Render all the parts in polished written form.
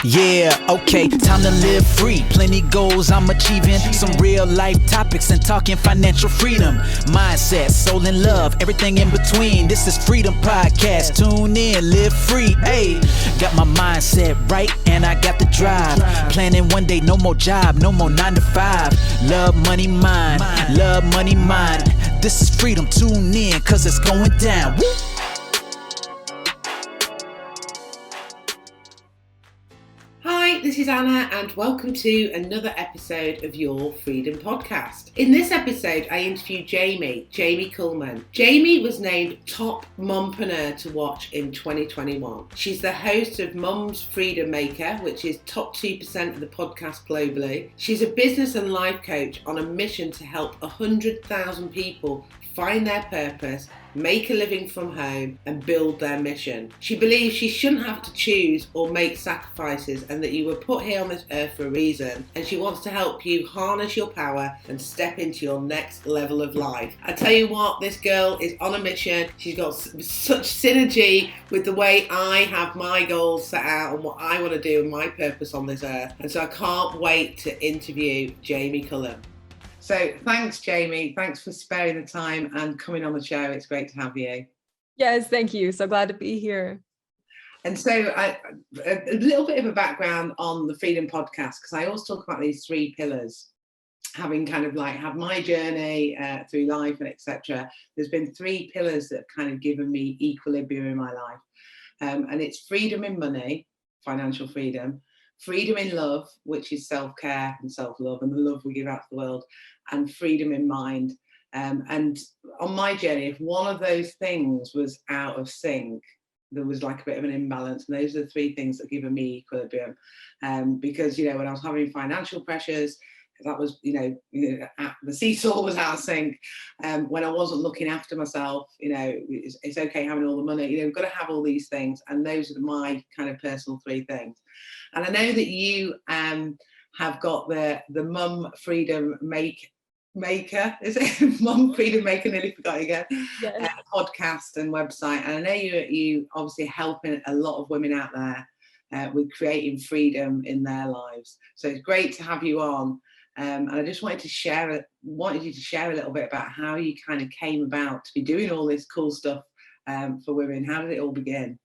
Yeah, okay, time to live free. Plenty goals I'm achieving. Some real life topics and talking financial freedom. Mindset, soul and love, everything in between. This is Freedom Podcast. Tune in, live free. Hey, got my mindset right and I got the drive. Planning one day, no more job, no more 9 to 5. Love money, mine. Love money, mine. This is freedom. Tune in, cause it's going down. Woo! Hi, this is Anna and welcome to another episode of your Freedom Podcast. In this episode, I interviewed Jamie Kullman. Jamie was named top mompreneur to watch in 2021. She's the host of Mum's Freedom Maker, which is top 2% of the podcast globally. She's a business and life coach on a mission to help 100,000 people find their purpose, make a living from home, and build their mission. She believes she shouldn't have to choose or make sacrifices and that you were put here on this earth for a reason, and she wants to help you harness your power and step into your next level of life. I tell you what, this girl is on a mission. She's got such synergy with the way I have my goals set out and what I want to do and my purpose on this earth, and so I can't wait to interview Jamie Kullman. So thanks, Jamie. Thanks for sparing the time and coming on the show. It's great to have you. Yes, thank you. So glad to be here. And so a little bit of a background on the Freedom Podcast, because I always talk about these 3 pillars, having kind of like had my journey through life and etc. There's been 3 pillars that have kind of given me equilibrium in my life. And it's freedom in money, financial freedom in love, which is self-care and self-love and the love we give out to the world, and freedom in mind. And on my journey, if one of those things was out of sync, there was like a bit of an imbalance. And those are the 3 things that give me equilibrium. Because, you know, when I was having financial pressures, that was, the seesaw was out of sync. When I wasn't looking after myself, it's okay having all the money. We've got to have all these things. And those are my kind of personal 3 things. And I know that you have got the Mum Freedom Maker, is it? Mum Freedom Maker, nearly forgot again, yes. Podcast and website. And I know you obviously helping a lot of women out there with creating freedom in their lives. So it's great to have you on. And I just wanted you to share a little bit about how you kind of came about to be doing all this cool stuff for women. How did it all begin?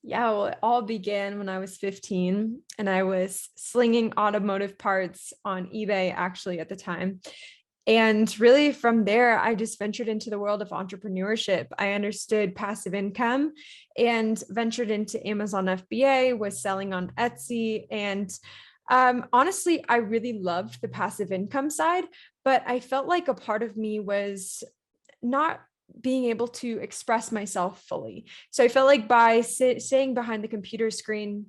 Yeah, well, it all began when I was 15 and I was slinging automotive parts on eBay actually at the time. And really from there, I just ventured into the world of entrepreneurship. I understood passive income and ventured into Amazon FBA, was selling on Etsy. And honestly, I really loved the passive income side, but I felt like a part of me was not being able to express myself fully. So I felt like by staying behind the computer screen,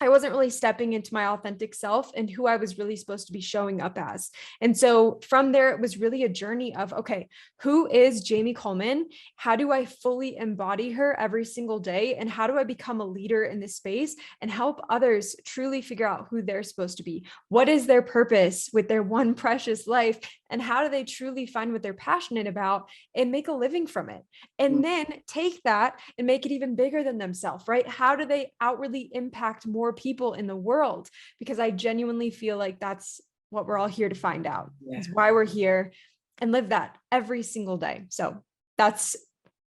I wasn't really stepping into my authentic self and who I was really supposed to be showing up as. And so from there, it was really a journey of, okay, who is Jamie Kullman? How do I fully embody her every single day? And how do I become a leader in this space and help others truly figure out who they're supposed to be? What is their purpose with their one precious life? And how do they truly find what they're passionate about and make a living from it? And then take that and make it even bigger than themselves, right? How do they outwardly impact more people in the world? Because I genuinely feel like that's what we're all here to find out. Is why we're here, and live that every single day. So that's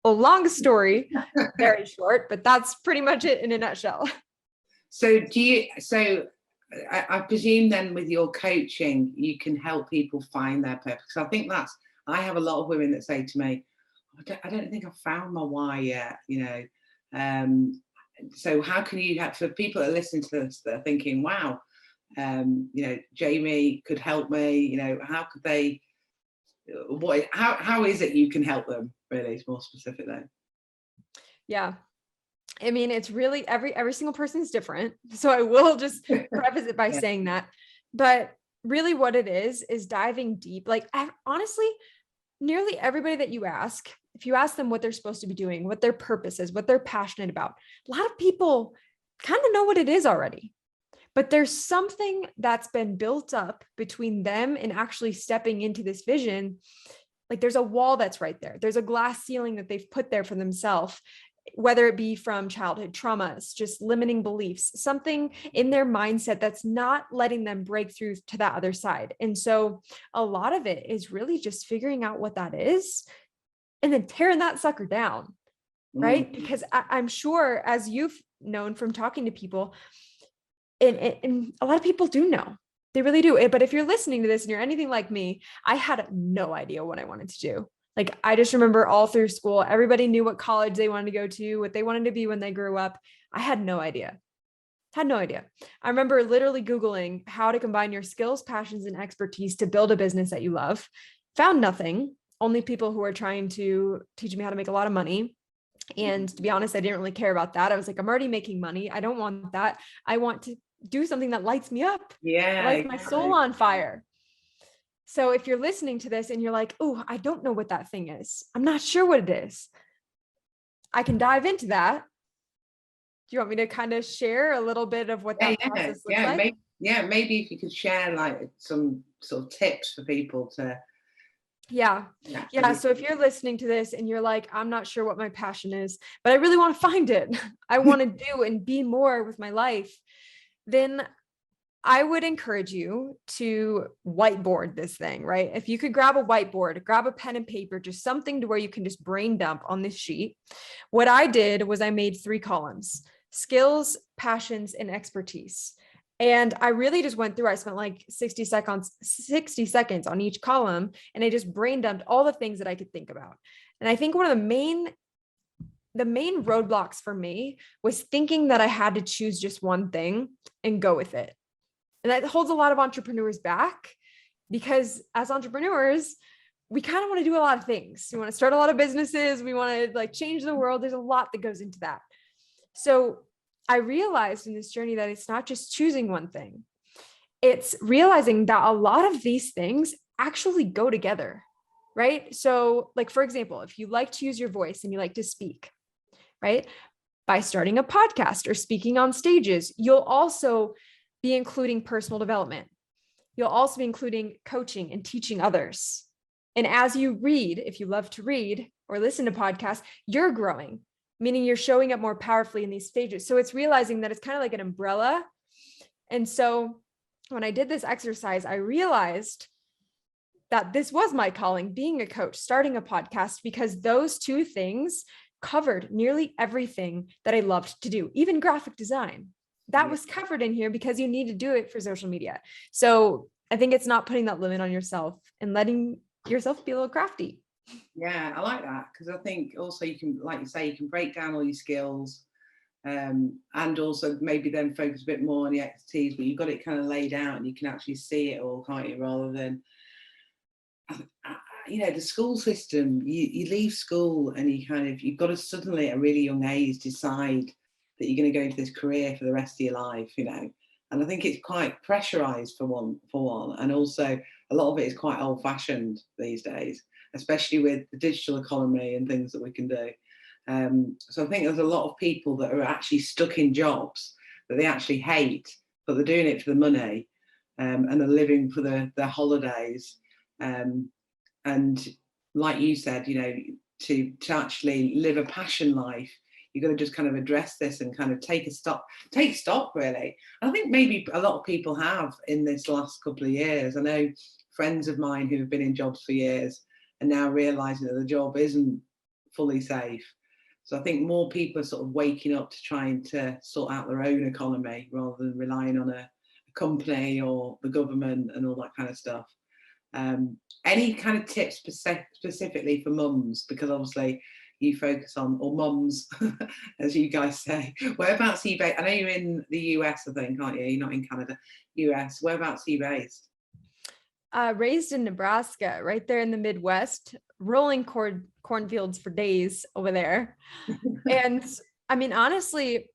a long story, very short, but that's pretty much it in a nutshell. So I presume then with your coaching, you can help people find their purpose. I think I have a lot of women that say to me, I don't think I've found my why yet, So how can you help, for people that are listening to this, that are thinking, wow, Jamie could help me, how could they, how is it you can help them really more specifically? Yeah. I mean, it's really every single person is different. So I will just preface it by saying that, but really what it is diving deep. Like honestly, nearly everybody that you ask, if you ask them what they're supposed to be doing, what their purpose is, what they're passionate about, a lot of people kind of know what it is already, but there's something that's been built up between them and actually stepping into this vision. Like there's a wall that's right there. There's a glass ceiling that they've put there for themselves. whether it be from childhood traumas, just limiting beliefs, something in their mindset that's not letting them break through to that other side. And so a lot of it is really just figuring out what that is and then tearing that sucker down, right? Because I'm sure, as you've known from talking to people, and a lot of people do know, they really do. But if you're listening to this and you're anything like me, I had no idea what I wanted to do. Like, I just remember all through school, everybody knew what college they wanted to go to, what they wanted to be when they grew up. I had no idea. Had no idea. I remember literally Googling how to combine your skills, passions, and expertise to build a business that you love. Found nothing, only people who are trying to teach me how to make a lot of money. And to be honest, I didn't really care about that. I was like, I'm already making money. I don't want that. I want to do something that lights me up. Yeah. Lights my soul on fire. So if you're listening to this and you're like, oh, I don't know what that thing is, I'm not sure what it is, I can dive into that. Do you want me to kind of share a little bit of what that process looks like? Maybe if you could share like some sort of tips for people to. Yeah. So if you're listening to this and you're like, I'm not sure what my passion is, but I really want to find it, I want to do and be more with my life, then I would encourage you to whiteboard this thing, right? If you could grab a whiteboard, grab a pen and paper, just something to where you can just brain dump on this sheet. What I did was I made 3 columns: skills, passions, and expertise. And I really just went through, I spent like 60 seconds on each column, and I just brain dumped all the things that I could think about. And I think one of the main roadblocks for me was thinking that I had to choose just one thing and go with it. And that holds a lot of entrepreneurs back, because as entrepreneurs, we kind of want to do a lot of things. We want to start a lot of businesses. We want to like change the world. There's a lot that goes into that. So I realized in this journey that it's not just choosing one thing. It's realizing that a lot of these things actually go together, right? So like, for example, if you like to use your voice and you like to speak, right? By starting a podcast or speaking on stages, you'll also be including personal development. You'll also be including coaching and teaching others. And as you read, if you love to read or listen to podcasts, you're growing, meaning you're showing up more powerfully in these stages. So it's realizing that it's kind of like an umbrella. And so when I did this exercise, I realized that this was my calling, being a coach, starting a podcast, because those 2 things covered nearly everything that I loved to do, even graphic design. That was covered in here because you need to do it for social media. So I think it's not putting that limit on yourself and letting yourself be a little crafty. Yeah, I like that, because I think also you can, like you say, you can break down all your skills, and also maybe then focus a bit more on the expertise, but you've got it kind of laid out and you can actually see it all, can't you? Rather than, the school system, you leave school and you've got to suddenly at a really young age decide that you're going to go into this career for the rest of your life, and I think it's quite pressurized for one, and also a lot of it is quite old-fashioned these days, especially with the digital economy and things that we can do. So I think there's a lot of people that are actually stuck in jobs that they actually hate, but they're doing it for the money, and they're living for their holidays. And like you said, to actually live a passion life, you've got to just kind of address this and kind of take stock really. I think maybe a lot of people have in this last couple of years. I know friends of mine who have been in jobs for years and now realizing that the job isn't fully safe. So I think more people are sort of waking up to trying to sort out their own economy rather than relying on a company or the government and all that kind of stuff. Any kind of tips specifically for mums, because obviously you focus on, or mums, as you guys say. Whereabouts are you based? I know you're in the US, I think, aren't you? You're not in Canada. US. Whereabouts are you based? Raised in Nebraska, right there in the Midwest, rolling cornfields for days over there. And I mean, honestly,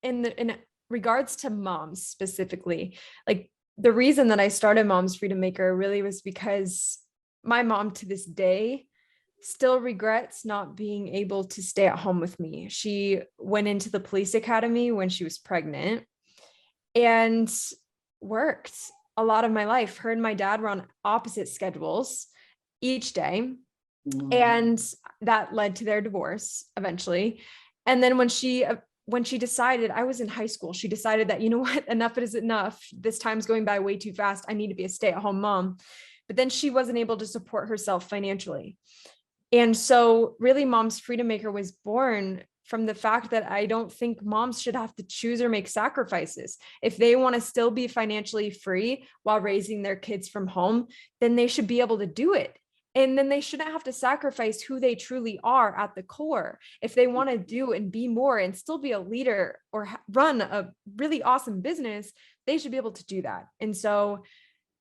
in regards to moms specifically, like the reason that I started Mom's Freedom Maker really was because my mom to this day still regrets not being able to stay at home with me. She went into the police academy when she was pregnant and worked a lot of my life. Her and my dad were on opposite schedules each day. And that led to their divorce eventually. And then when she decided, I was in high school, she decided that, you know what, enough is enough. This time's going by way too fast. I need to be a stay-at-home mom. But then she wasn't able to support herself financially. And so really Mom's Freedom Maker was born from the fact that I don't think moms should have to choose or make sacrifices. If they want to still be financially free while raising their kids from home, then they should be able to do it. And then they shouldn't have to sacrifice who they truly are at the core. If they want to do and be more and still be a leader or run a really awesome business, they should be able to do that. And so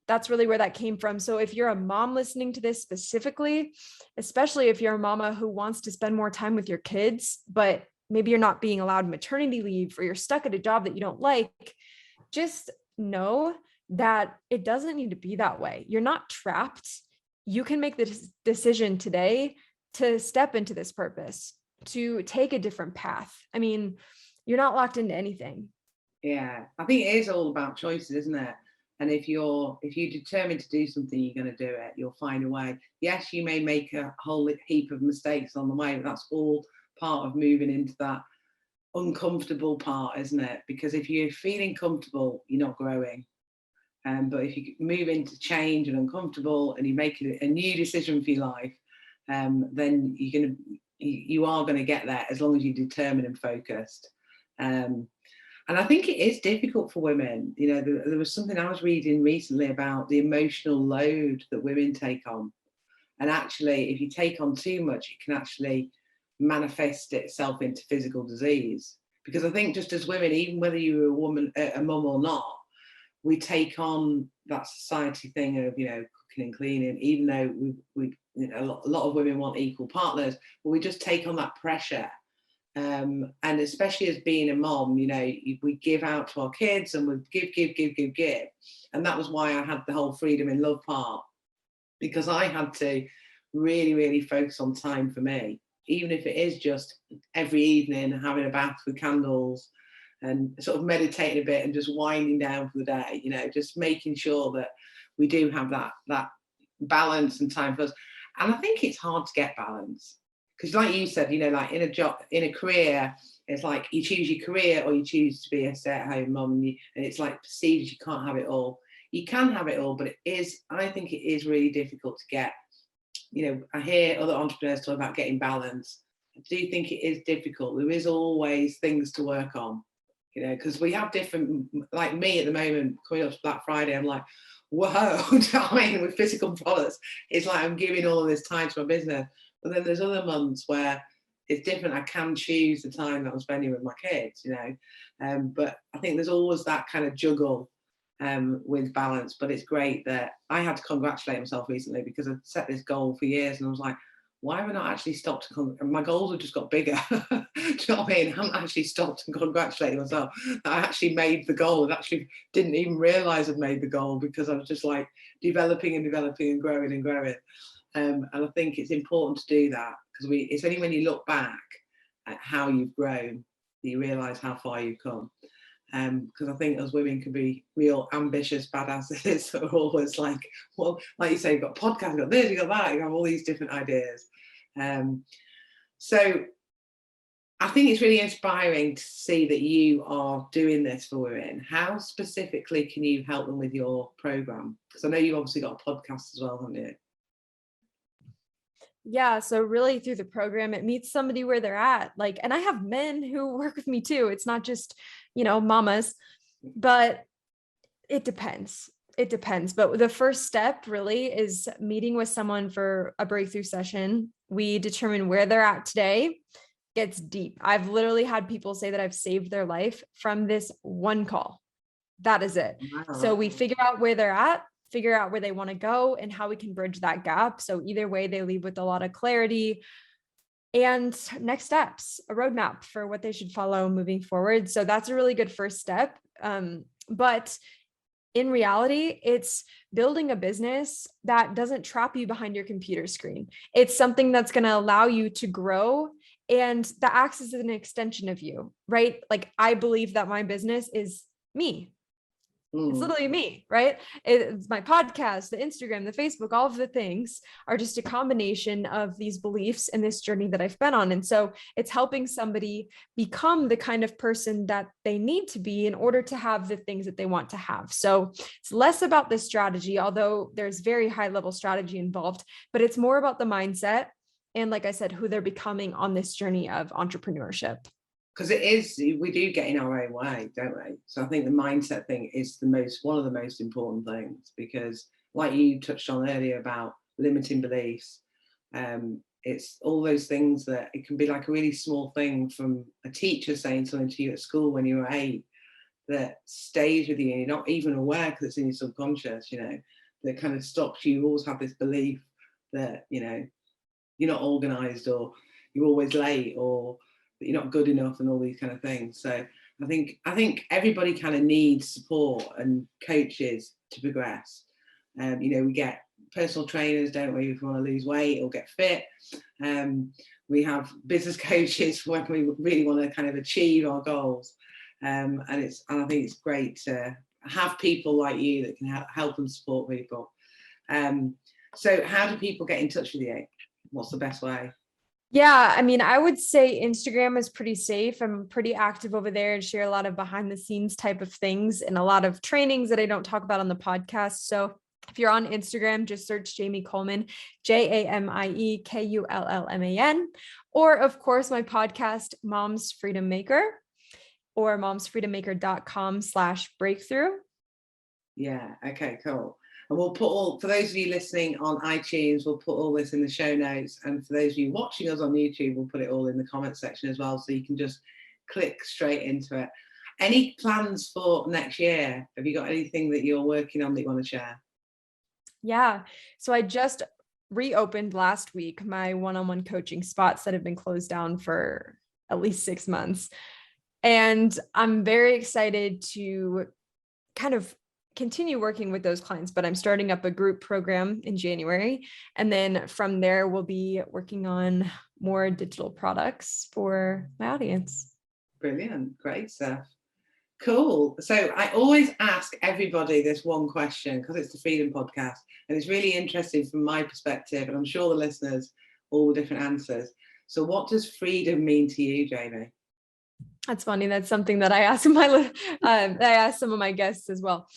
that's really where that came from. So if you're a mom listening to this specifically, especially if you're a mama who wants to spend more time with your kids, but maybe you're not being allowed maternity leave or you're stuck at a job that you don't like, just know that it doesn't need to be that way. You're not trapped. You can make the decision today to step into this purpose, to take a different path. I mean, you're not locked into anything. Yeah, I think it is all about choices, isn't it? And if you're determined to do something, you're going to do it. You'll find a way. Yes, you may make a whole heap of mistakes on the way, but that's all part of moving into that uncomfortable part, isn't it? Because if you're feeling comfortable, you're not growing. But if you move into change and uncomfortable, and you make a new decision for your life, then you are going to get there as long as you're determined and focused. And I think it is difficult for women. You know, there was something I was reading recently about the emotional load that women take on. And actually, if you take on too much, it can actually manifest itself into physical disease. Because I think just as women, even whether you're a mum or not, we take on that society thing of, cooking and cleaning, even though a lot of women want equal partners, but we just take on that pressure. And especially as being a mom, we give out to our kids and we give. And that was why I had the whole freedom in love part, because I had to really, really focus on time for me, even if it is just every evening having a bath with candles and sort of meditating a bit and just winding down for the day, just making sure that we do have that balance and time for us. And I think it's hard to get balance. Because like you said, like in a job, in a career, it's like you choose your career or you choose to be a stay-at-home mum, and it's like perceived as you can't have it all. You can have it all, but I think it is really difficult to get. I hear other entrepreneurs talk about getting balance. I do think it is difficult. There is always things to work on, because we have different, like me at the moment, coming up to Black Friday, I'm like, whoa, with physical products, it's like I'm giving all of this time to my business. But then there's other months where it's different. I can choose the time that I'm spending with my kids, but I think there's always that kind of juggle with balance. But it's great that I had to congratulate myself recently, because I'd set this goal for years and I was like, why have I not actually stopped? My goals have just got bigger. Do you know what I mean? I haven't actually stopped and congratulated myself that I actually made the goal. I actually didn't even realize I'd made the goal, because I was just like developing and growing and growing. And I think it's important to do that, because it's only when you look back at how you've grown that you realise how far you've come. Because I think as women can be real ambitious badasses that are always like, well, like you say, you've got podcasts, you've got this, you've got that, you have all these different ideas. So I think it's really inspiring to see that you are doing this for women. How specifically can you help them with your programme? Because I know you've obviously got a podcast as well, haven't you? Yeah. So really through the program, it meets somebody where they're at. And I have men who work with me too. It's not just, mamas, but it depends. It depends. But the first step really is meeting with someone for a breakthrough session. We determine where they're at today. It's deep. I've literally had people say that I've saved their life from this one call. That is it. Wow. So we figure out where they're at, figure out where they want to go and how we can bridge that gap. So either way, they leave with a lot of clarity and next steps, a roadmap for what they should follow moving forward. So that's a really good first step. But in reality, it's building a business that doesn't trap you behind your computer screen. It's something that's going to allow you to grow, and that acts as an extension of you, right? Like I believe that my business is me. It's literally me, right? It's my podcast, the Instagram, the Facebook, all of the things are just a combination of these beliefs and this journey that I've been on. And so it's helping somebody become the kind of person that they need to be in order to have the things that they want to have. So it's less about the strategy, although there's very high level strategy involved, but it's more about the mindset. And like I said, who they're becoming on this journey of entrepreneurship. Because we do get in our own way, don't we? So I think the mindset thing is one of the most important things, because like you touched on earlier about limiting beliefs, it's all those things that it can be like a really small thing from a teacher saying something to you at school when you were 8 that stays with you and you're not even aware because it's in your subconscious, that kind of stops you. You always have this belief that, you're not organized, or you're always late, or that you're not good enough, and all these kind of things. So I think everybody kind of needs support and coaches to progress. We get personal trainers, don't we, if we want to lose weight or get fit. We have business coaches when we really want to kind of achieve our goals. And I think it's great to have people like you that can help and support people. So how do people get in touch with you? What's the best way? Yeah, I mean, I would say Instagram is pretty safe. I'm pretty active over there and share a lot of behind the scenes type of things and a lot of trainings that I don't talk about on the podcast. So if you're on Instagram, just search Jamie Kullman, JamieKullman, or of course, my podcast, Mom's Freedom Maker, or momsfreedommaker.com/breakthrough. Yeah. Okay, cool. And we'll put for those of you listening on iTunes, we'll put all this in the show notes. And for those of you watching us on YouTube, we'll put it all in the comment section as well. So you can just click straight into it. Any plans for next year? Have you got anything that you're working on that you want to share? Yeah. So I just reopened last week my one-on-one coaching spots that have been closed down for at least 6 months. And I'm very excited to kind of continue working with those clients, but I'm starting up a group program in January. And then from there, we'll be working on more digital products for my audience. Brilliant. Great stuff. Cool. So I always ask everybody this one question, because it's the Freedom Podcast, and it's really interesting from my perspective, and I'm sure the listeners all the different answers. So what does freedom mean to you, Jamie? That's funny. That's something that I ask some of my guests as well.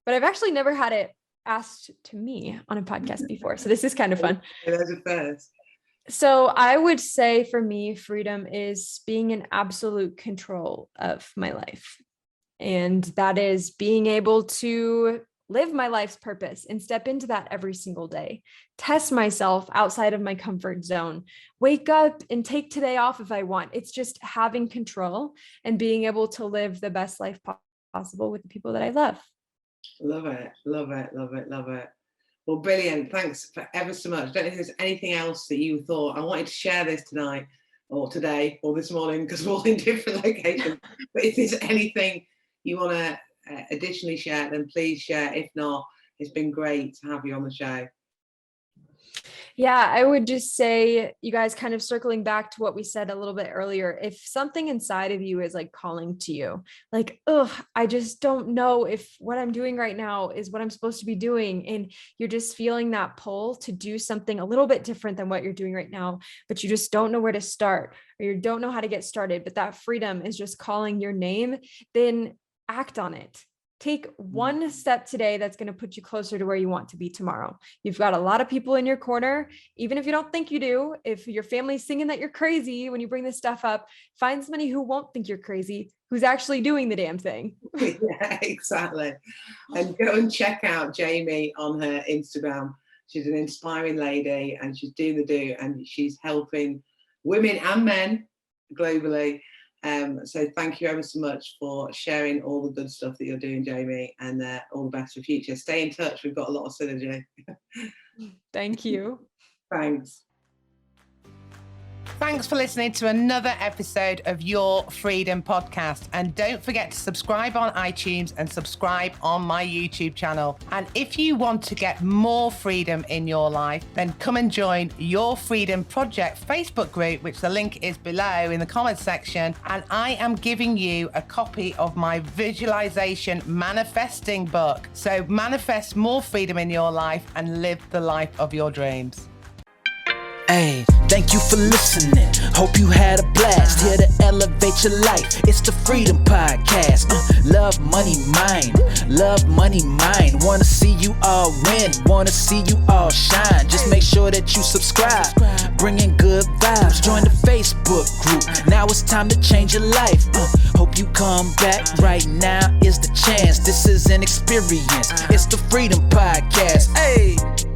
But I've actually never had it asked to me on a podcast before. So this is kind of fun. There's a first. So I would say for me, freedom is being in absolute control of my life. And that is being able to live my life's purpose and step into that every single day, test myself outside of my comfort zone, wake up and take today off if I want. It's just having control and being able to live the best life possible with the people that I love. Love it. Love it. Love it. Love it. Well, brilliant. Thanks for ever so much. I don't know if there's anything else that you thought I wanted to share this tonight or today or this morning, because we're all in different locations. But if there's anything you want to additionally share, then please share. If not, it's been great to have you on the show. Yeah, I would just say, you guys, kind of circling back to what we said a little bit earlier, if something inside of you is like calling to you, like, oh, I just don't know if what I'm doing right now is what I'm supposed to be doing. And you're just feeling that pull to do something a little bit different than what you're doing right now, but you just don't know where to start, or you don't know how to get started, but that freedom is just calling your name, then act on it. Take one step today that's going to put you closer to where you want to be tomorrow. You've got a lot of people in your corner, even if you don't think you do. If your family's singing that you're crazy when you bring this stuff up, find somebody who won't think you're crazy, who's actually doing the damn thing. Yeah, exactly. And go and check out Jamie on her Instagram. She's an inspiring lady, and she's doing the do, and she's helping women and men globally. So thank you ever so much for sharing all the good stuff that you're doing, Jamie, and all the best for future. Stay in touch. We've got a lot of synergy. Thank you. Thanks. Thanks for listening to another episode of Your Freedom Podcast. And don't forget to subscribe on iTunes and subscribe on my YouTube channel. And if you want to get more freedom in your life, then come and join Your Freedom Project Facebook group, which the link is below in the comments section. And I am giving you a copy of my visualization manifesting book. So manifest more freedom in your life and live the life of your dreams. Hey, thank you for listening. Hope you had a blast. Here to elevate your life. It's the Freedom Podcast. Love, money, mine. Love, money, mine. Wanna see you all win. Wanna see you all shine. Just make sure that you subscribe. Bringing good vibes. Join the Facebook group. Now it's time to change your life. Hope you come back. Right now is the chance. This is an experience. It's the Freedom Podcast. Hey.